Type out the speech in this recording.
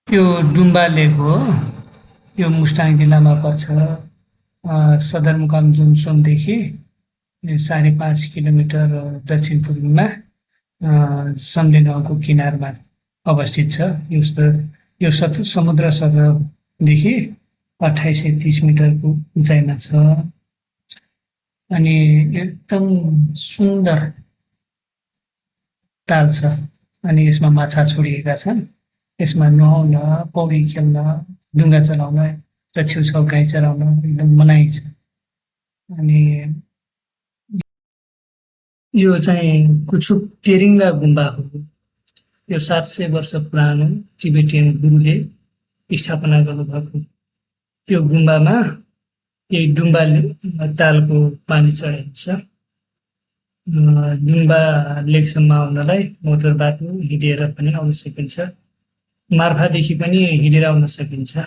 यो डुम्बा लेक हो। यो मुस्ताङ जिल्लामा पर्छ। सदरमुकाम जुमसोमदेखि 5.5 किलोमिटर दक्षिण पूर्वमा सम्ले नदीको किनारमा अवस्थित छ। यो समुद्र सतहदेखि 2830 मिटरको उचाइमा छ। अनि एकदम सुन्दर ताल छ। अनि यसमा माछा छोडिएका छन्। यसमा नुहाउन, पौडी खेल्न, डुङ्गा चलाउन र छेउछाउ गाई चराउन एकदम मनाइ छ। अनि यो चाहिँ कुछुक टेरिङ्गा गुम्बा हो। यो 700 वर्ष पुरानो टिबेटियन गुरुले स्थापना गर्नुभएको यो गुम्बामा यही डुम्बा तालको पानी चढाइन्छ। डुम्बा लेकसम्म आउनलाई मोटर बाटो हिँडेर पनि आउन सकिन्छ। मार्फादेखि पनि हिँडेर आउन सकिन्छ।